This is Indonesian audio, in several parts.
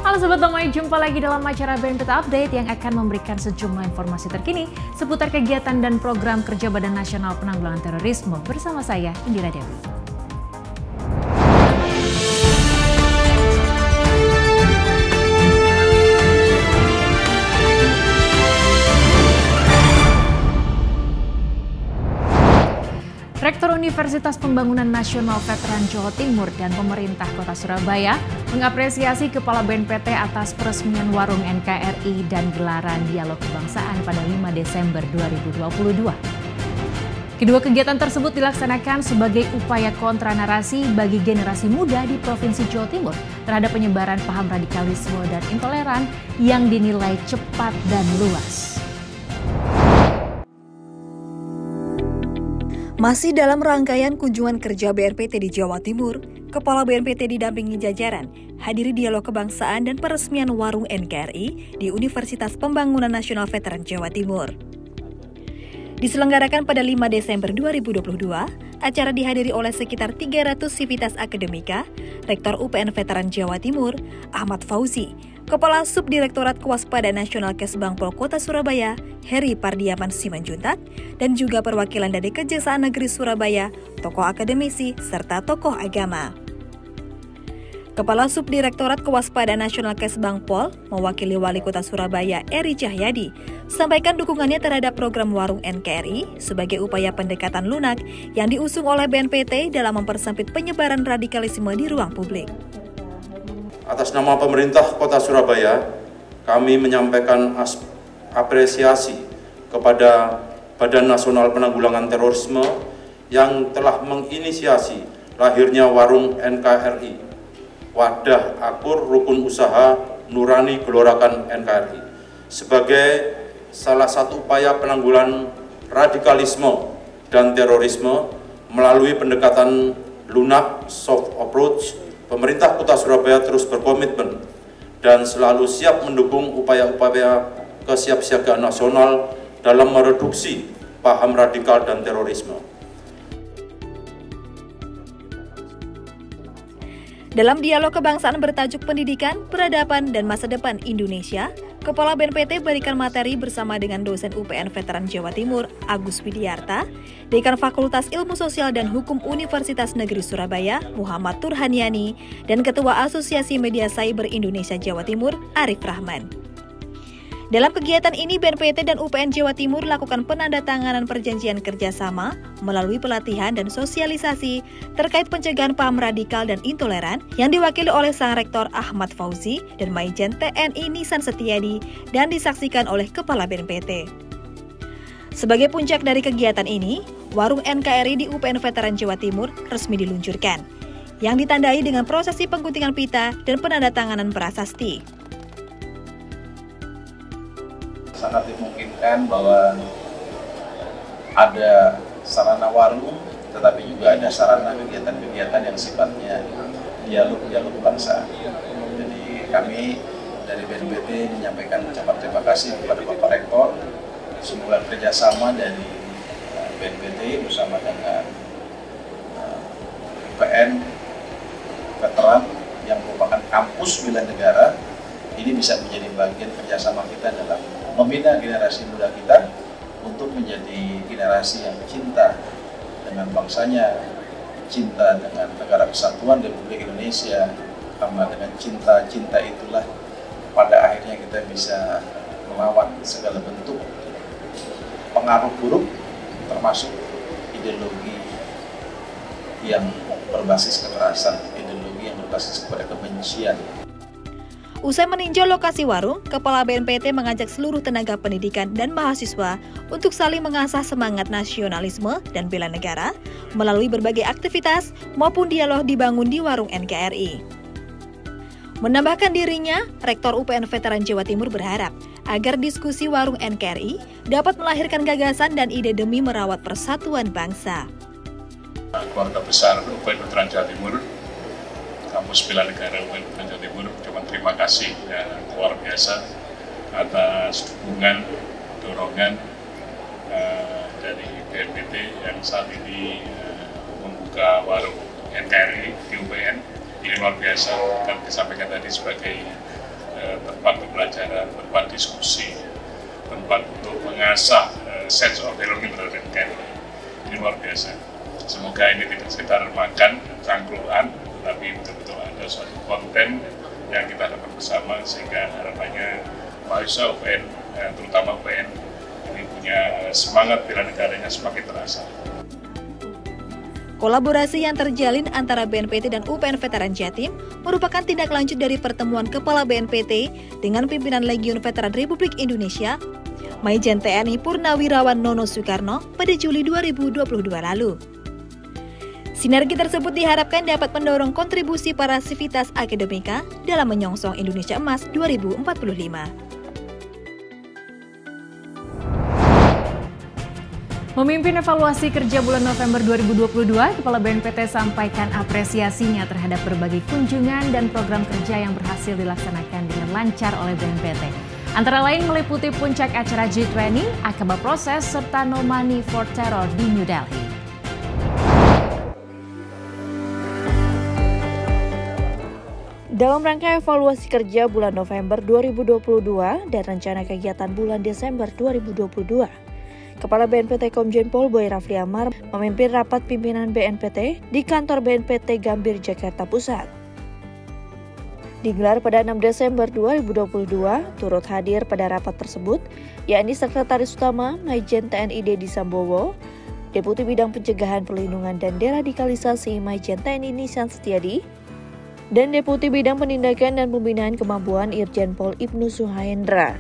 Halo Sobat Tomai, jumpa lagi dalam acara BNPT Update yang akan memberikan sejumlah informasi terkini seputar kegiatan dan program kerja Badan Nasional Penanggulangan Terorisme bersama saya, Indira Dewi. Rektor Universitas Pembangunan Nasional Veteran Jawa Timur dan pemerintah Kota Surabaya mengapresiasi Kepala BNPT atas peresmian warung NKRI dan gelaran dialog kebangsaan pada 5 Desember 2022. Kedua kegiatan tersebut dilaksanakan sebagai upaya kontra narasi bagi generasi muda di Provinsi Jawa Timur terhadap penyebaran paham radikalisme dan intoleran yang dinilai cepat dan luas. Masih dalam rangkaian kunjungan kerja BNPT di Jawa Timur, Kepala BNPT didampingi jajaran hadiri dialog kebangsaan dan peresmian warung NKRI di Universitas Pembangunan Nasional Veteran Jawa Timur. Diselenggarakan pada 5 Desember 2022, acara dihadiri oleh sekitar 300 sivitas akademika, Rektor UPN Veteran Jawa Timur, Ahmad Fauzi, Kepala Subdirektorat Kewaspadaan Nasional Kesbangpol Kota Surabaya, Heri Pardiaman Simanjuntak, dan juga perwakilan dari Kejaksaan Negeri Surabaya, tokoh akademisi, serta tokoh agama. Kepala Subdirektorat Kewaspadaan Nasional Kesbangpol, mewakili Wali Kota Surabaya, Eri Cahyadi, sampaikan dukungannya terhadap program Warung NKRI sebagai upaya pendekatan lunak yang diusung oleh BNPT dalam mempersempit penyebaran radikalisme di ruang publik. Atas nama pemerintah Kota Surabaya, kami menyampaikan apresiasi kepada Badan Nasional Penanggulangan Terorisme yang telah menginisiasi lahirnya Warung NKRI, wadah akur rukun usaha nurani gelorakan NKRI, sebagai salah satu upaya penanggulangan radikalisme dan terorisme melalui pendekatan lunak soft approach. Pemerintah Kota Surabaya terus berkomitmen dan selalu siap mendukung upaya-upaya kesiapsiagaan nasional dalam mereduksi paham radikal dan terorisme. Dalam dialog kebangsaan bertajuk Pendidikan, Peradaban, dan Masa Depan Indonesia, Kepala BNPT berikan materi bersama dengan dosen UPN Veteran Jawa Timur, Agus Widiarta, Dekan Fakultas Ilmu Sosial dan Hukum Universitas Negeri Surabaya, Muhammad Turhaniani, dan Ketua Asosiasi Media Cyber Indonesia Jawa Timur, Arif Rahman. Dalam kegiatan ini, BNPT dan UPN Jawa Timur lakukan penandatanganan perjanjian kerjasama melalui pelatihan dan sosialisasi terkait pencegahan paham radikal dan intoleran yang diwakili oleh Sang Rektor Ahmad Fauzi dan Maijen TNI Nisan Setiadi dan disaksikan oleh Kepala BNPT. Sebagai puncak dari kegiatan ini, Warung NKRI di UPN Veteran Jawa Timur resmi diluncurkan, yang ditandai dengan prosesi pengguntingan pita dan penandatanganan prasasti. Sangat dimungkinkan bahwa ada sarana warung, tetapi juga ada sarana kegiatan-kegiatan yang sifatnya dialog bangsa. Jadi kami dari BNPT menyampaikan ucapan terima kasih kepada Bapak Rektor, semula kerjasama dari BNPT bersama dengan UPN Veteran yang merupakan kampus bela negara. Ini bisa menjadi bagian kerjasama kita dalam membina generasi muda kita untuk menjadi generasi yang cinta dengan bangsanya, cinta dengan negara kesatuan Republik Indonesia, karena dengan cinta itulah pada akhirnya kita bisa melawan segala bentuk pengaruh buruk, termasuk ideologi yang berbasis kekerasan, ideologi yang berbasis kepada kebencian. Usai meninjau lokasi warung, Kepala BNPT mengajak seluruh tenaga pendidikan dan mahasiswa untuk saling mengasah semangat nasionalisme dan bela negara melalui berbagai aktivitas maupun dialog dibangun di Warung NKRI. Menambahkan dirinya, Rektor UPN Veteran Jawa Timur berharap agar diskusi Warung NKRI dapat melahirkan gagasan dan ide demi merawat persatuan bangsa. Keluarga besar UPN Veteran Jawa Timur, Kampus Bela Negara UPN Veteran Jawa Timur, ucapan terima kasih luar biasa atas dukungan, dorongan dari BNPT yang saat ini membuka warung NKRI di UPN. Ini luar biasa, kami sampaikan tadi sebagai tempat pembelajaran, tempat diskusi, tempat untuk mengasah sense of belonging terhadap NKRI. Ini luar biasa. Semoga ini tidak sekedar makan, cangkruan, tapi betul-betul ada suatu konten yang kita dapat bersama, sehingga harapannya mahasiswa UPN, terutama UPN, ini punya semangat bela negaranya semakin terasa. Kolaborasi yang terjalin antara BNPT dan UPN Veteran Jatim merupakan tindak lanjut dari pertemuan Kepala BNPT dengan pimpinan Legiun Veteran Republik Indonesia, Maijen TNI Purnawirawan Nono Soekarno pada Juli 2022 lalu. Sinergi tersebut diharapkan dapat mendorong kontribusi para sivitas akademika dalam menyongsong Indonesia Emas 2045. Memimpin evaluasi kerja bulan November 2022, Kepala BNPT sampaikan apresiasinya terhadap berbagai kunjungan dan program kerja yang berhasil dilaksanakan dengan lancar oleh BNPT. Antara lain meliputi puncak acara G20, Aqaba Proses, serta No Money for Terror di New Delhi. Dalam rangka evaluasi kerja bulan November 2022 dan rencana kegiatan bulan Desember 2022, Kepala BNPT Komjen Pol Boy Rafli Amar memimpin rapat pimpinan BNPT di kantor BNPT Gambir, Jakarta Pusat. Digelar pada 6 Desember 2022, turut hadir pada rapat tersebut, yakni Sekretaris Utama Maijen TNI Dedi Sambowo, Deputi Bidang Pencegahan Perlindungan dan Deradikalisasi Maijen TNI Nisan Setiadi, dan Deputi Bidang Penindakan dan Pembinaan Kemampuan Irjen Pol Ibnu Suhaendra.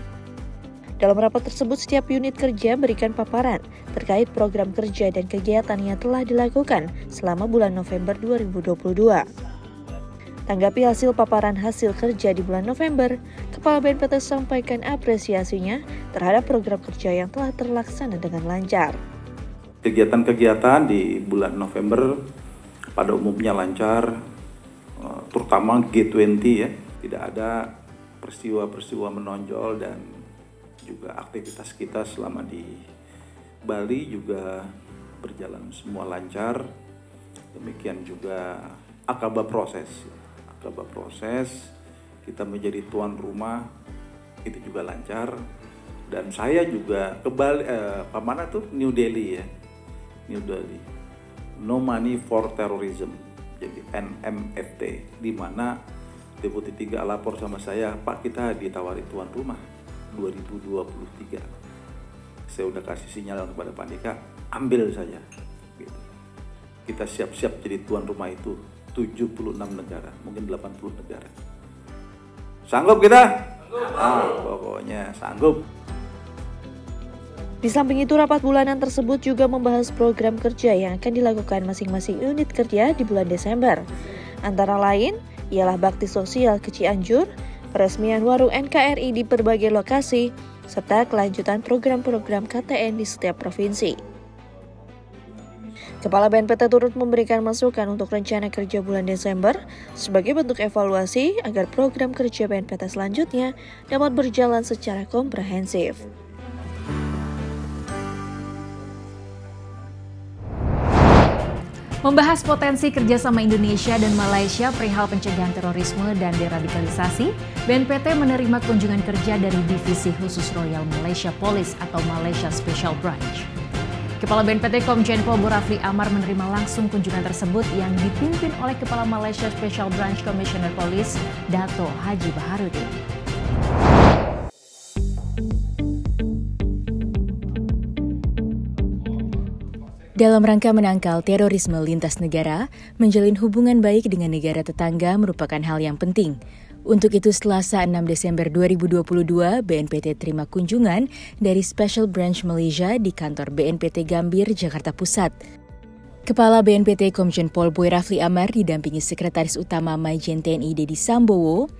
Dalam rapat tersebut, setiap unit kerja berikan paparan terkait program kerja dan kegiatan yang telah dilakukan selama bulan November 2022. Tanggapi hasil paparan hasil kerja di bulan November, Kepala BNPT sampaikan apresiasinya terhadap program kerja yang telah terlaksana dengan lancar. Kegiatan-kegiatan di bulan November pada umumnya lancar, terutama G20 ya, tidak ada peristiwa-peristiwa menonjol, dan juga aktivitas kita selama di Bali juga berjalan semua lancar. Demikian juga Aqaba Proses. Aqaba Proses kita menjadi tuan rumah itu juga lancar. Dan saya juga ke Bali, kemana tuh? New Delhi ya. New Delhi. No Money for Terrorism. Jadi NMFT, di mana Deputi 3 lapor sama saya, Pak, kita ditawari tuan rumah 2023. Saya udah kasih sinyal kepada Pak Andika, ambil saja. Gitu. Kita siap-siap jadi tuan rumah itu 76 negara, mungkin 80 negara. Sanggup kita? Pokoknya sanggup. Di samping itu, rapat bulanan tersebut juga membahas program kerja yang akan dilakukan masing-masing unit kerja di bulan Desember. Antara lain, ialah bakti sosial ke Cianjur, peresmian warung NKRI di berbagai lokasi, serta kelanjutan program-program KTN di setiap provinsi. Kepala BNPT turut memberikan masukan untuk rencana kerja bulan Desember sebagai bentuk evaluasi agar program kerja BNPT selanjutnya dapat berjalan secara komprehensif. Membahas potensi kerjasama Indonesia dan Malaysia perihal pencegahan terorisme dan deradikalisasi, BNPT menerima kunjungan kerja dari Divisi Khusus Royal Malaysia Police atau Malaysia Special Branch. Kepala BNPT Komjen Pol Boy Rafli Amar menerima langsung kunjungan tersebut yang dipimpin oleh Kepala Malaysia Special Branch Commissioner Police, Dato Haji Baharudin. Dalam rangka menangkal terorisme lintas negara, menjalin hubungan baik dengan negara tetangga merupakan hal yang penting. Untuk itu, Selasa 6 Desember 2022, BNPT terima kunjungan dari Special Branch Malaysia di kantor BNPT Gambir, Jakarta Pusat. Kepala BNPT Komjen Pol Boy Rafli Amar didampingi Sekretaris Utama Maijen TNI Dedi Sambowo,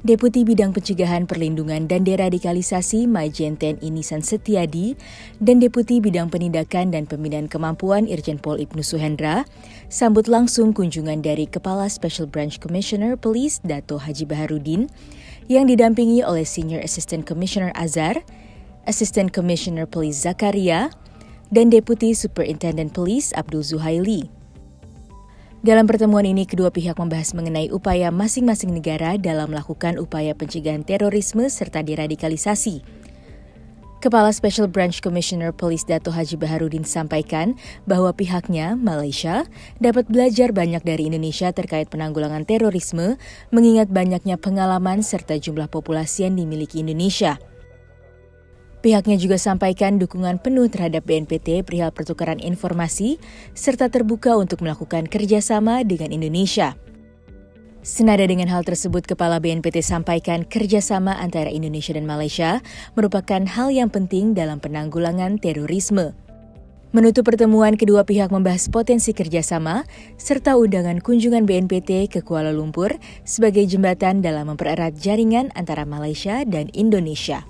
Deputi Bidang Pencegahan Perlindungan dan Deradikalisasi Maijen TNI Nisan Setiadi, dan Deputi Bidang Penindakan dan Pembinaan Kemampuan Irjen Pol Ibnu Suhaendra, sambut langsung kunjungan dari Kepala Special Branch Commissioner Police Dato Haji Baharudin, yang didampingi oleh Senior Assistant Commissioner Azhar, Assistant Commissioner Police Zakaria, dan Deputi Superintendent Police Abdul Zuhaili. Dalam pertemuan ini, kedua pihak membahas mengenai upaya masing-masing negara dalam melakukan upaya pencegahan terorisme serta deradikalisasi. Kepala Special Branch Commissioner Police Dato Haji Baharudin sampaikan bahwa pihaknya, Malaysia, dapat belajar banyak dari Indonesia terkait penanggulangan terorisme, mengingat banyaknya pengalaman serta jumlah populasi yang dimiliki Indonesia. Pihaknya juga sampaikan dukungan penuh terhadap BNPT perihal pertukaran informasi, serta terbuka untuk melakukan kerjasama dengan Indonesia. Senada dengan hal tersebut, Kepala BNPT sampaikan kerjasama antara Indonesia dan Malaysia merupakan hal yang penting dalam penanggulangan terorisme. Menutup pertemuan, kedua pihak membahas potensi kerjasama serta undangan kunjungan BNPT ke Kuala Lumpur sebagai jembatan dalam mempererat jaringan antara Malaysia dan Indonesia.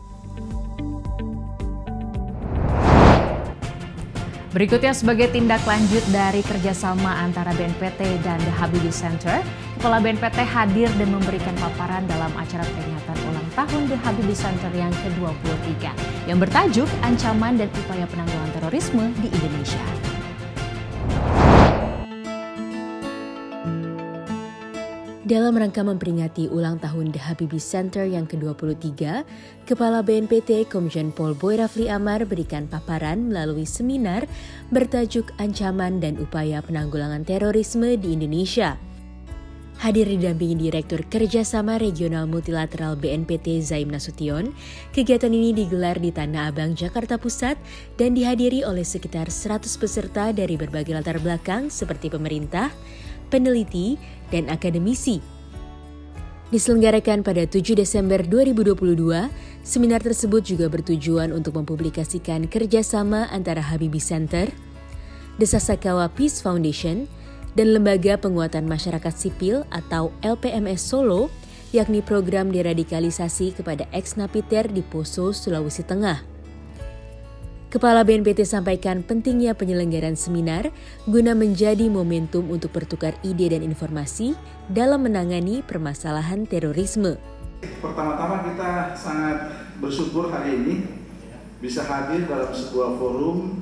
Berikutnya, sebagai tindak lanjut dari kerjasama antara BNPT dan The Habibie Center, Kepala BNPT hadir dan memberikan paparan dalam acara peringatan ulang tahun The Habibie Center yang ke-23 yang bertajuk Ancaman dan Upaya Penanggulangan Terorisme di Indonesia. Dalam rangka memperingati ulang tahun The Habibie Center yang ke-23, Kepala BNPT Komjen Pol Boy Rafli Amar berikan paparan melalui seminar bertajuk Ancaman dan Upaya Penanggulangan Terorisme di Indonesia. Hadir didampingi Direktur Kerjasama Regional Multilateral BNPT Zaim Nasution, kegiatan ini digelar di Tanah Abang, Jakarta Pusat dan dihadiri oleh sekitar 100 peserta dari berbagai latar belakang seperti pemerintah, peneliti, dan akademisi. Diselenggarakan pada 7 Desember 2022, seminar tersebut juga bertujuan untuk mempublikasikan kerjasama antara Habibie Center, The Sasakawa Peace Foundation, dan Lembaga Penguatan Masyarakat Sipil atau LPMS Solo, yakni program deradikalisasi kepada ex-napiter di Poso, Sulawesi Tengah. Kepala BNPT sampaikan pentingnya penyelenggaraan seminar guna menjadi momentum untuk bertukar ide dan informasi dalam menangani permasalahan terorisme. Pertama-tama kita sangat bersyukur hari ini bisa hadir dalam sebuah forum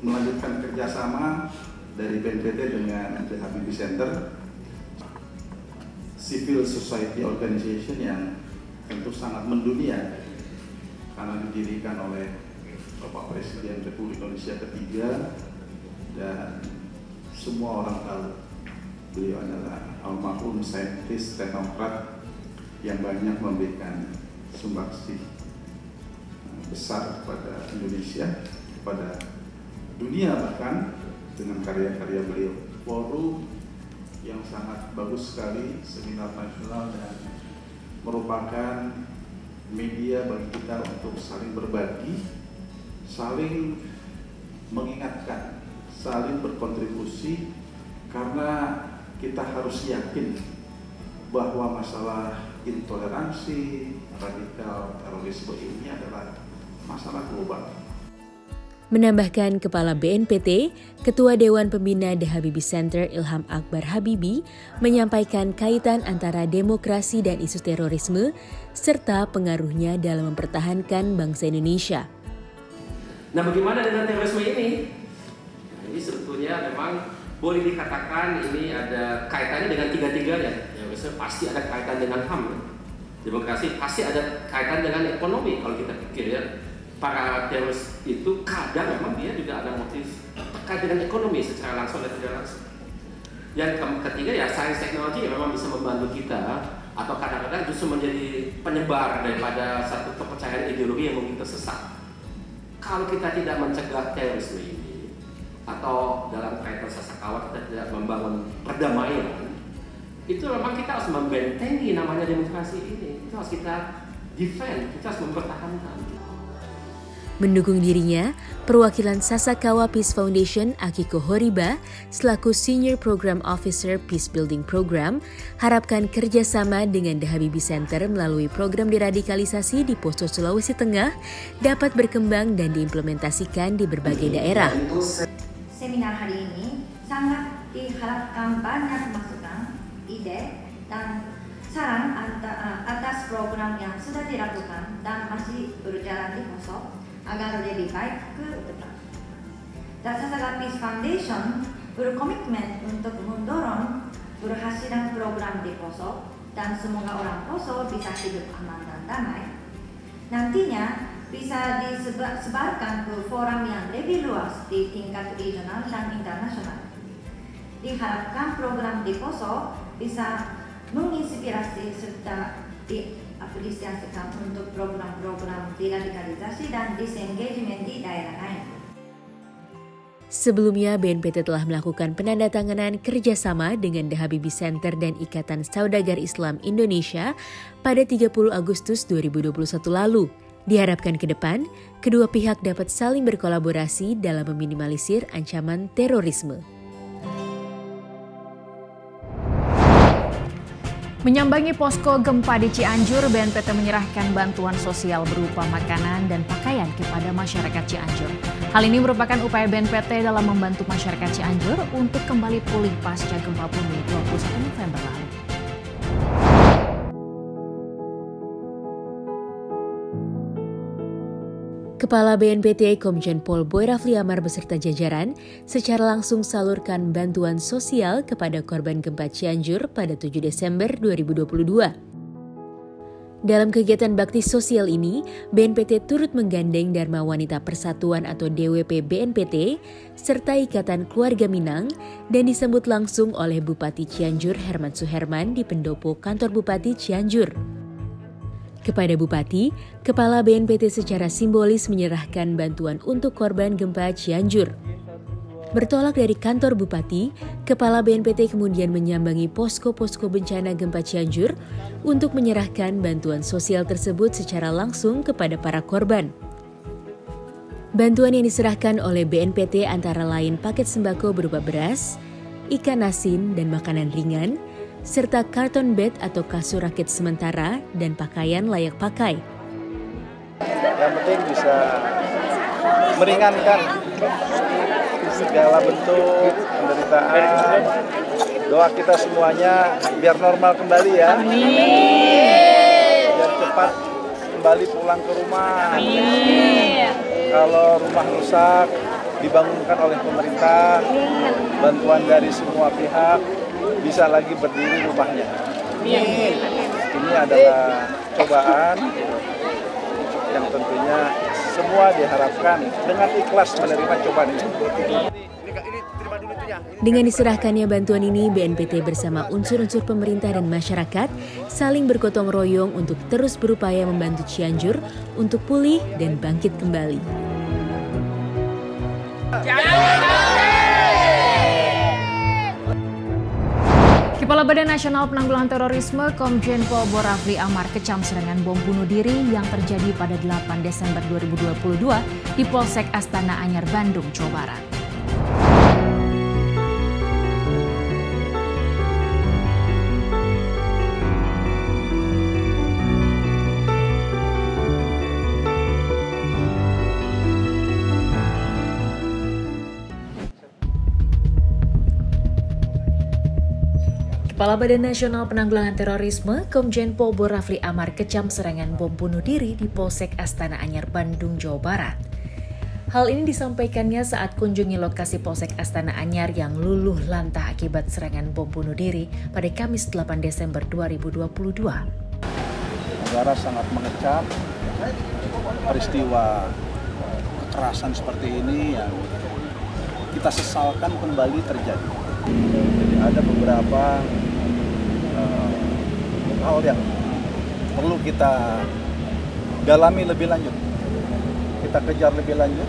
melanjutkan kerjasama dari BNPT dengan The Habibie Center, civil society organization yang tentu sangat mendunia karena didirikan oleh Bapak Presiden Republik Indonesia ketiga, dan semua orang tahu beliau adalah almarhum saintis teknokrat yang banyak memberikan sumbangsih besar kepada Indonesia, kepada dunia bahkan dengan karya-karya beliau. Forum yang sangat bagus sekali, seminar nasional, dan merupakan media bagi kita untuk saling berbagi, saling mengingatkan, saling berkontribusi, karena kita harus yakin bahwa masalah intoleransi, radikal, terorisme ini adalah masalah global. Menambahkan Kepala BNPT, Ketua Dewan Pembina The Habibie Center Ilham Akbar Habibie menyampaikan kaitan antara demokrasi dan isu terorisme serta pengaruhnya dalam mempertahankan bangsa Indonesia. Nah, bagaimana dengan terorisme ini? Nah, ini sebetulnya memang boleh dikatakan ini ada kaitannya dengan tiga-tiganya. Terorisme pasti ada kaitan dengan HAM. Demokrasi pasti ada kaitan dengan ekonomi. Kalau kita pikir ya, para teroris itu kadang memang dia juga ada motif terkait dengan ekonomi secara langsung dan tidak langsung. Yang ketiga ya, sains teknologi yang memang bisa membantu kita, atau kadang-kadang justru menjadi penyebar daripada satu kepercayaan ideologi yang mungkin tersesat. Kalau kita tidak mencegah terorisme ini, atau dalam kaitan Sasakawa kita tidak membangun perdamaian, itu memang kita harus membentengi namanya demokrasi ini. Itu harus kita defend, kita harus mempertahankan. Mendukung dirinya, perwakilan Sasakawa Peace Foundation Akiko Horiba selaku Senior Program Officer Peace Building Program harapkan kerjasama dengan The Habibie Center melalui program deradikalisasi di Poso, Sulawesi Tengah dapat berkembang dan diimplementasikan di berbagai daerah. Seminar hari ini sangat diharapkan banyak masukan, ide, dan saran atas program yang sudah dilakukan dan masih berjalan di Poso agar lebih baik ke depan. The Sasakawa Peace Foundation berkomitmen untuk mendorong berhasilnya program di Poso dan semoga orang Poso bisa hidup aman dan damai. Nantinya bisa disebarkan ke forum yang lebih luas di tingkat regional dan internasional. Diharapkan program di Poso bisa menginspirasi serta diapresiasikan untuk program-program deradikalisasi dan disengagement di daerah lain. Sebelumnya, BNPT telah melakukan penandatanganan kerjasama dengan The Habibie Center dan Ikatan Saudagar Islam Indonesia pada 30 Agustus 2021 lalu. Diharapkan ke depan, kedua pihak dapat saling berkolaborasi dalam meminimalisir ancaman terorisme. Menyambangi posko gempa di Cianjur, BNPT menyerahkan bantuan sosial berupa makanan dan pakaian kepada masyarakat Cianjur. Hal ini merupakan upaya BNPT dalam membantu masyarakat Cianjur untuk kembali pulih pasca gempa bumi 21 November lalu. Kepala BNPT Komjen Pol Boy Rafli Amar beserta jajaran secara langsung salurkan bantuan sosial kepada korban gempa Cianjur pada 7 Desember 2022. Dalam kegiatan bakti sosial ini, BNPT turut menggandeng Dharma Wanita Persatuan atau DWP BNPT serta Ikatan Keluarga Minang dan disambut langsung oleh Bupati Cianjur Herman Suherman di pendopo kantor Bupati Cianjur. Kepada Bupati, Kepala BNPT secara simbolis menyerahkan bantuan untuk korban gempa Cianjur. Bertolak dari kantor Bupati, Kepala BNPT kemudian menyambangi posko-posko bencana gempa Cianjur untuk menyerahkan bantuan sosial tersebut secara langsung kepada para korban. Bantuan yang diserahkan oleh BNPT antara lain paket sembako berupa beras, ikan asin dan makanan ringan, serta karton bed atau kasur rakit sementara dan pakaian layak pakai. Yang penting bisa meringankan segala bentuk penderitaan. Doa kita semuanya biar normal kembali ya. Amin. Biar cepat kembali pulang ke rumah. Amin. Kalau rumah rusak dibangunkan oleh pemerintah, bantuan dari semua pihak, bisa lagi berdiri rumahnya. Ini adalah cobaan yang tentunya semua diharapkan dengan ikhlas menerima cobaan ini. Dengan diserahkannya bantuan ini, BNPT bersama unsur-unsur pemerintah dan masyarakat saling bergotong royong untuk terus berupaya membantu Cianjur untuk pulih dan bangkit kembali. Kepala Badan Nasional Penanggulangan Terorisme Komjen Pol Boy Rafli Amar kecam serangan bom bunuh diri yang terjadi pada 8 Desember 2022 di Polsek Astana Anyar, Bandung, Jawa Barat. Kepala Badan Nasional Penanggulangan Terorisme Komjen Pol Boy Rafli Amar kecam serangan bom bunuh diri di Polsek Astana Anyar, Bandung, Jawa Barat. Hal ini disampaikannya saat kunjungi lokasi Polsek Astana Anyar yang luluh lantah akibat serangan bom bunuh diri pada Kamis 8 Desember 2022. Negara sangat mengecam peristiwa kekerasan seperti ini yang kita sesalkan kembali terjadi. Jadi ada beberapa hal yang perlu kita dalami lebih lanjut, kita kejar lebih lanjut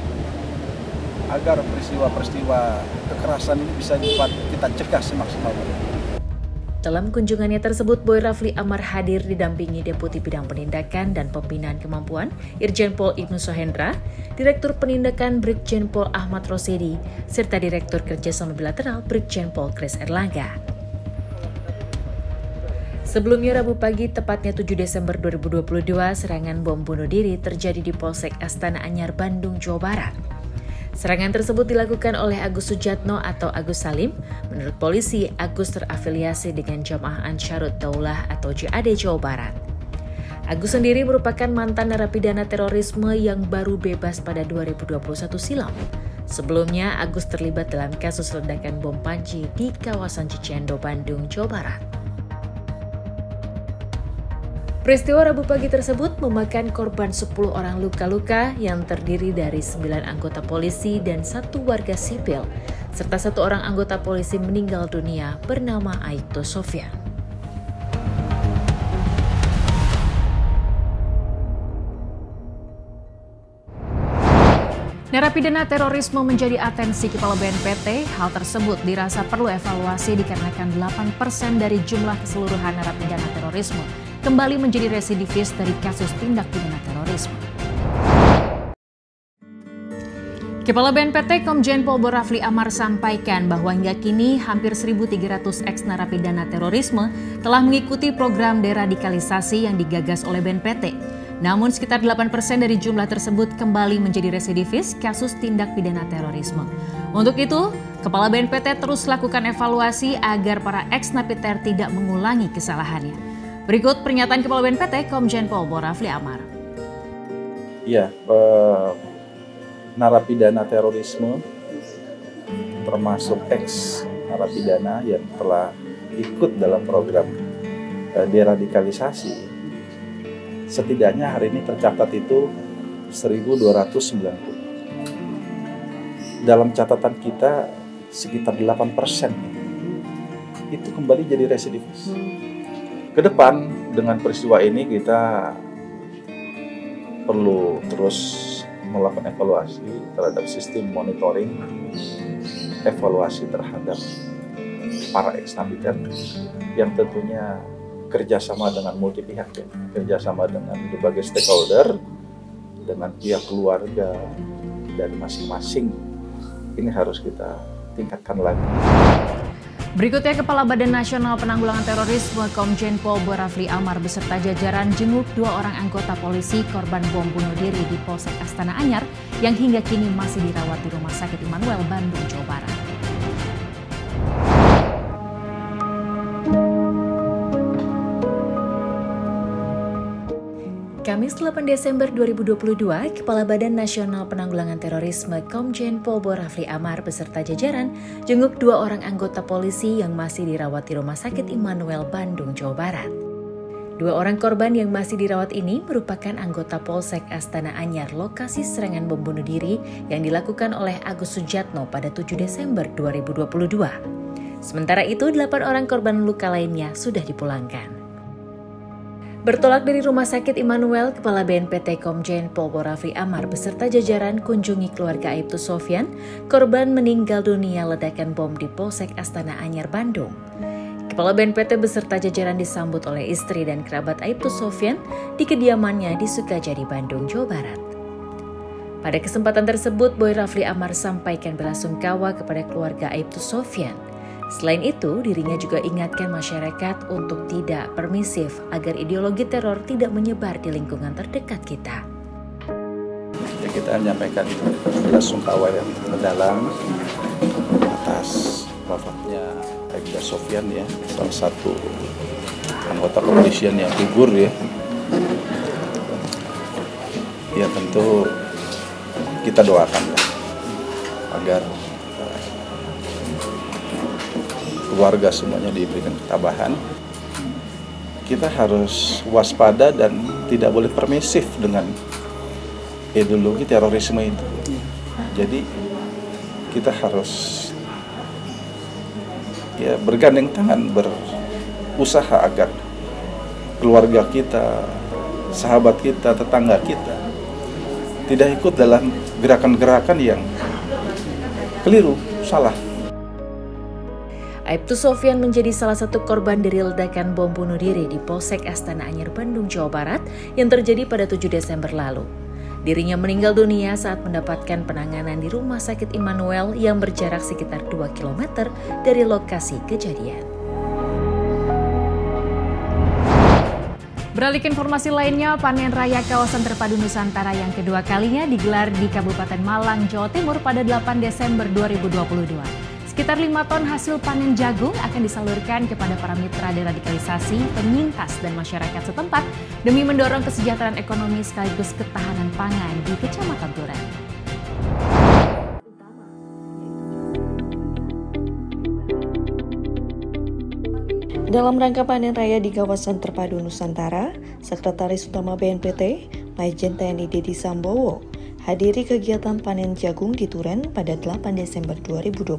agar peristiwa-peristiwa kekerasan ini bisa kita cegah semaksimal mungkin. Dalam kunjungannya tersebut, Boy Rafli Amar hadir didampingi Deputi Bidang Penindakan dan Pembinaan Kemampuan Irjen Pol Ibnu Sohendra, Direktur Penindakan Brigjen Pol Ahmad Rosedi, serta Direktur Kerjasama Bilateral Brigjen Pol Kris Erlangga. Sebelumnya Rabu pagi, tepatnya 7 Desember 2022, serangan bom bunuh diri terjadi di Polsek Astana Anyar, Bandung, Jawa Barat. Serangan tersebut dilakukan oleh Agus Sujatno atau Agus Salim. Menurut polisi, Agus terafiliasi dengan Jamaah Ansharut Daulah atau JAD Jawa Barat. Agus sendiri merupakan mantan narapidana terorisme yang baru bebas pada 2021 silam. Sebelumnya, Agus terlibat dalam kasus ledakan bom panci di kawasan Cicendo, Bandung, Jawa Barat. Peristiwa Rabu pagi tersebut memakan korban 10 orang luka-luka yang terdiri dari 9 anggota polisi dan 1 warga sipil, serta 1 orang anggota polisi meninggal dunia bernama Aibtu Sofyan. Narapidana terorisme menjadi atensi Kepala BNPT. Hal tersebut dirasa perlu evaluasi dikarenakan 8% dari jumlah keseluruhan narapidana terorisme kembali menjadi residivis dari kasus tindak pidana terorisme. Kepala BNPT Komjen Pol Rafli Amar sampaikan bahwa hingga kini hampir 1.300 ex-narapidana terorisme telah mengikuti program deradikalisasi yang digagas oleh BNPT. Namun sekitar 8% dari jumlah tersebut kembali menjadi residivis kasus tindak pidana terorisme. Untuk itu, Kepala BNPT terus lakukan evaluasi agar para ex-napiter tidak mengulangi kesalahannya. Berikut pernyataan Kepala BNPT Komjen Pol Rafli Amar. Ya, narapidana terorisme termasuk ex-narapidana yang telah ikut dalam program deradikalisasi, setidaknya hari ini tercatat itu 1.290. Dalam catatan kita sekitar 8% itu kembali jadi residivis. Kedepan dengan peristiwa ini kita perlu terus melakukan evaluasi terhadap sistem monitoring, evaluasi terhadap para ex-napiter yang tentunya kerjasama dengan multi pihak, ya, kerjasama dengan berbagai stakeholder, dengan pihak keluarga dari masing-masing. Ini harus kita tingkatkan lagi. Berikutnya, Kepala Badan Nasional Penanggulangan Terorisme Komjen Pol Rafli Amar beserta jajaran jenguk 2 orang anggota polisi korban bom bunuh diri di Polsek Astana Anyar yang hingga kini masih dirawat di Rumah Sakit Immanuel, Bandung, Jawa Barat. Kamis 8 Desember 2022, Kepala Badan Nasional Penanggulangan Terorisme Komjen Pol Rafli Amar beserta jajaran jenguk 2 orang anggota polisi yang masih dirawat di Rumah Sakit Immanuel, Bandung, Jawa Barat. 2 orang korban yang masih dirawat ini merupakan anggota Polsek Astana Anyar, lokasi serangan bom bunuh diri yang dilakukan oleh Agus Sujatno pada 7 Desember 2022. Sementara itu, 8 orang korban luka lainnya sudah dipulangkan. Bertolak dari Rumah Sakit Immanuel, Kepala BNPT Komjen Pol Rafli Amar beserta jajaran kunjungi keluarga Aibtu Sofyan, korban meninggal dunia ledakan bom di Polsek Astana Anyar, Bandung. Kepala BNPT beserta jajaran disambut oleh istri dan kerabat Aibtu Sofyan di kediamannya di Sukajadi, Bandung, Jawa Barat. Pada kesempatan tersebut, Boy Rafli Amar sampaikan belasungkawa kepada keluarga Aibtu Sofyan. Selain itu, dirinya juga ingatkan masyarakat untuk tidak permisif agar ideologi teror tidak menyebar di lingkungan terdekat kita. Ya, kita menyampaikan belasungkawa yang mendalam atas wafatnya Aibtu Sofyan, ya, salah satu anggota kepolisian yang gugur, ya. Ya, tentu kita doakan, ya, agar keluarga semuanya diberikan ketabahan. Kita harus waspada dan tidak boleh permisif dengan ideologi terorisme itu. Jadi kita harus bergandeng tangan, berusaha agar keluarga kita, sahabat kita, tetangga kita tidak ikut dalam gerakan-gerakan yang keliru, salah. Aibtu Sofyan menjadi salah satu korban dari ledakan bom bunuh diri di Polsek Astana Anyar, Bandung, Jawa Barat yang terjadi pada 7 Desember lalu. Dirinya meninggal dunia saat mendapatkan penanganan di Rumah Sakit Immanuel yang berjarak sekitar 2 km dari lokasi kejadian. Beralih ke informasi lainnya, panen raya kawasan terpadu Nusantara yang kedua kalinya digelar di Kabupaten Malang, Jawa Timur pada 8 Desember 2022. Sekitar 5 ton hasil panen jagung akan disalurkan kepada para mitra deradikalisasi, penyintas, dan masyarakat setempat demi mendorong kesejahteraan ekonomi sekaligus ketahanan pangan di Kecamatan Duren. Dalam rangka panen raya di kawasan terpadu Nusantara, Sekretaris Utama BNPT, Majen TNI Deddy Sambowo, hadiri kegiatan panen jagung di Turen pada 8 Desember 2022.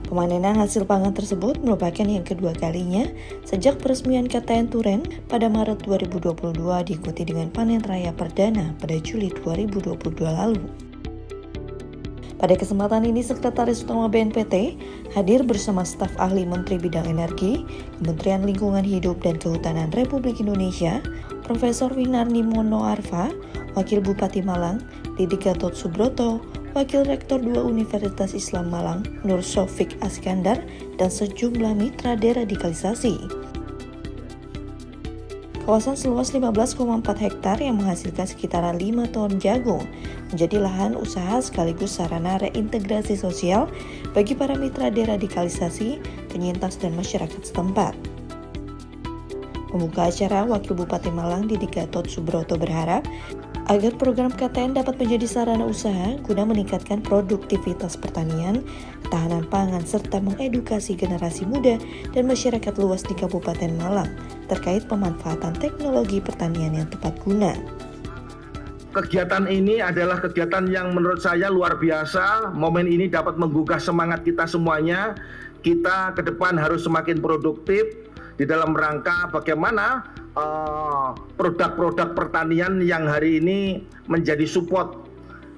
Pemanenan hasil pangan tersebut merupakan yang kedua kalinya sejak peresmian KTN Turen pada Maret 2022 diikuti dengan panen raya perdana pada Juli 2022 lalu. Pada kesempatan ini, Sekretaris Utama BNPT hadir bersama staf ahli Menteri Bidang Energi, Kementerian Lingkungan Hidup dan Kehutanan Republik Indonesia, Profesor Winarni Mono Arfa, Wakil Bupati Malang, Didi Gatot Subroto, Wakil Rektor 2 Universitas Islam Malang, Nur Sofik Askandar, dan sejumlah mitra deradikalisasi. Kawasan seluas 15,4 hektar yang menghasilkan sekitaran 5 ton jagung menjadi lahan usaha sekaligus sarana reintegrasi sosial bagi para mitra deradikalisasi, penyintas, dan masyarakat setempat. Pembuka acara, Wakil Bupati Malang Didi Gatot Subroto berharap agar program KTN dapat menjadi sarana usaha guna meningkatkan produktivitas pertanian, ketahanan pangan, serta mengedukasi generasi muda dan masyarakat luas di Kabupaten Malang terkait pemanfaatan teknologi pertanian yang tepat guna. Kegiatan ini adalah kegiatan yang menurut saya luar biasa. Momen ini dapat menggugah semangat kita semuanya. Kita ke depan harus semakin produktif di dalam rangka bagaimana produk-produk pertanian yang hari ini menjadi support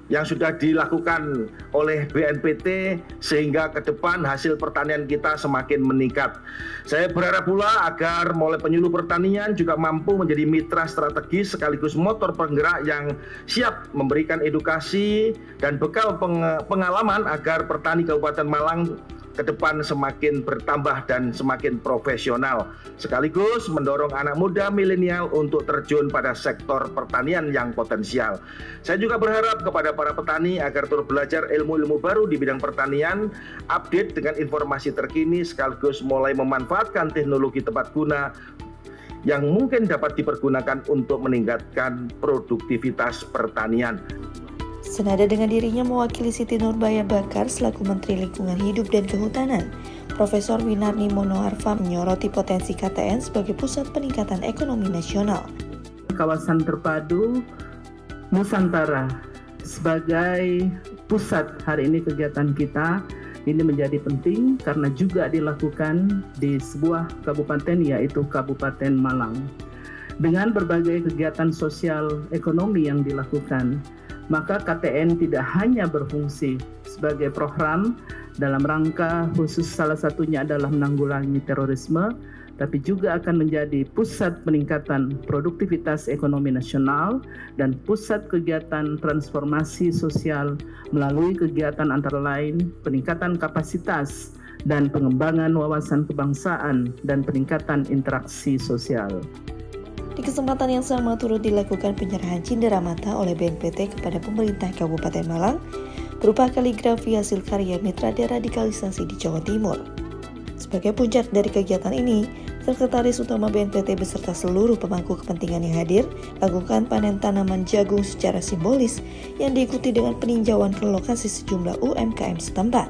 yang sudah dilakukan oleh BNPT sehingga ke depan hasil pertanian kita semakin meningkat. Saya berharap pula agar mulai penyuluh pertanian juga mampu menjadi mitra strategis sekaligus motor penggerak yang siap memberikan edukasi dan bekal pengalaman agar petani Kabupaten Malang ke depan semakin bertambah dan semakin profesional, sekaligus mendorong anak muda milenial untuk terjun pada sektor pertanian yang potensial. Saya juga berharap kepada para petani agar terus belajar ilmu-ilmu baru di bidang pertanian, update dengan informasi terkini, sekaligus mulai memanfaatkan teknologi tepat guna yang mungkin dapat dipergunakan untuk meningkatkan produktivitas pertanian. Senada dengan dirinya mewakili Siti Nurbaya Bakar selaku Menteri Lingkungan Hidup dan Kehutanan, Profesor Winarni Mono Arfa menyoroti potensi KTN sebagai pusat peningkatan ekonomi nasional. Kawasan terpadu Nusantara sebagai pusat hari ini kegiatan kita ini menjadi penting karena juga dilakukan di sebuah kabupaten yaitu Kabupaten Malang. Dengan berbagai kegiatan sosial ekonomi yang dilakukan, maka KTN tidak hanya berfungsi sebagai program dalam rangka khusus salah satunya adalah menanggulangi terorisme, tapi juga akan menjadi pusat peningkatan produktivitas ekonomi nasional dan pusat kegiatan transformasi sosial melalui kegiatan antara lain peningkatan kapasitas dan pengembangan wawasan kebangsaan dan peningkatan interaksi sosial. Di kesempatan yang sama turut dilakukan penyerahan cindera mata oleh BNPT kepada pemerintah Kabupaten Malang berupa kaligrafi hasil karya mitra deradikalisasi di Jawa Timur. Sebagai puncak dari kegiatan ini, Sekretaris Utama BNPT beserta seluruh pemangku kepentingan yang hadir lakukan panen tanaman jagung secara simbolis yang diikuti dengan peninjauan ke lokasi sejumlah UMKM setempat.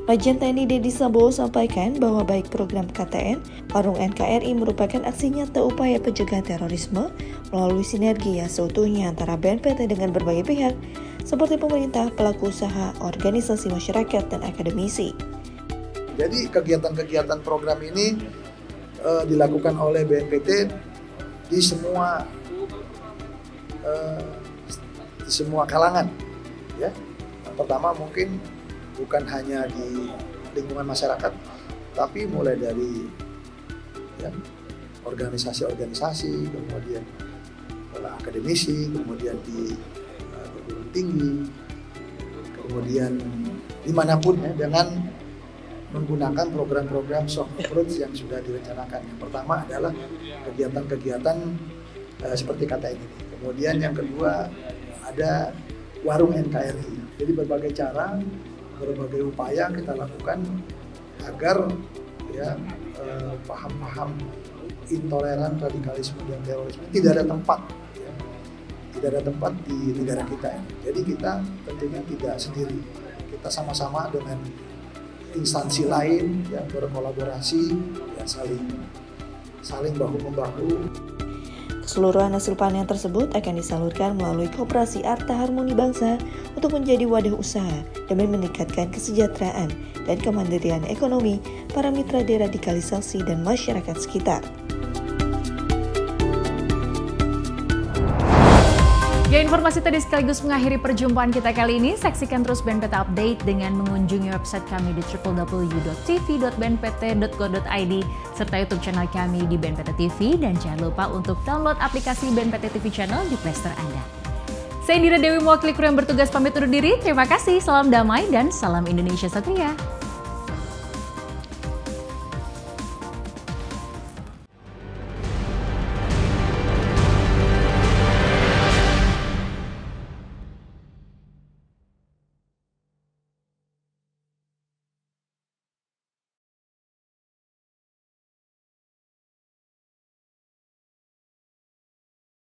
Majen TNI Deddy Sambowo sampaikan bahwa baik program KTN, Warung NKRI merupakan aksi nyata upaya pencegahan terorisme melalui sinergi yang seutuhnya antara BNPT dengan berbagai pihak seperti pemerintah, pelaku usaha, organisasi masyarakat, dan akademisi. Jadi kegiatan-kegiatan program ini dilakukan oleh BNPT di semua kalangan. Ya, yang pertama mungkin bukan hanya di lingkungan masyarakat, tapi mulai dari organisasi-organisasi, kemudian akademisi, kemudian di perguruan tinggi, kemudian dimanapun ya, dengan menggunakan program-program soft approach yang sudah direncanakan. Yang pertama adalah kegiatan-kegiatan seperti KTN ini. Kemudian yang kedua ada Warung NKRI. Jadi berbagai cara, berbagai upaya kita lakukan agar paham-paham intoleran, radikalisme, dan terorisme tidak ada tempat, tidak ada tempat di negara kita ini. Jadi kita tentunya tidak sendiri, kita sama-sama dengan instansi lain yang berkolaborasi, ya saling bahu-membahu. Keseluruhan hasil panen tersebut akan disalurkan melalui Koperasi Arta Harmoni Bangsa untuk menjadi wadah usaha demi meningkatkan kesejahteraan dan kemandirian ekonomi para mitra deradikalisasi dan masyarakat sekitar. Ya, informasi tadi sekaligus mengakhiri perjumpaan kita kali ini. Saksikan terus BNPT Update dengan mengunjungi website kami di www.tv.bnpt.go.id serta YouTube channel kami di BNPT TV, dan jangan lupa untuk download aplikasi BNPT TV Channel di Play Store Anda. Saya Indira Dewi, mewakili kru yang bertugas pamit undur diri. Terima kasih, salam damai dan salam Indonesia Satria.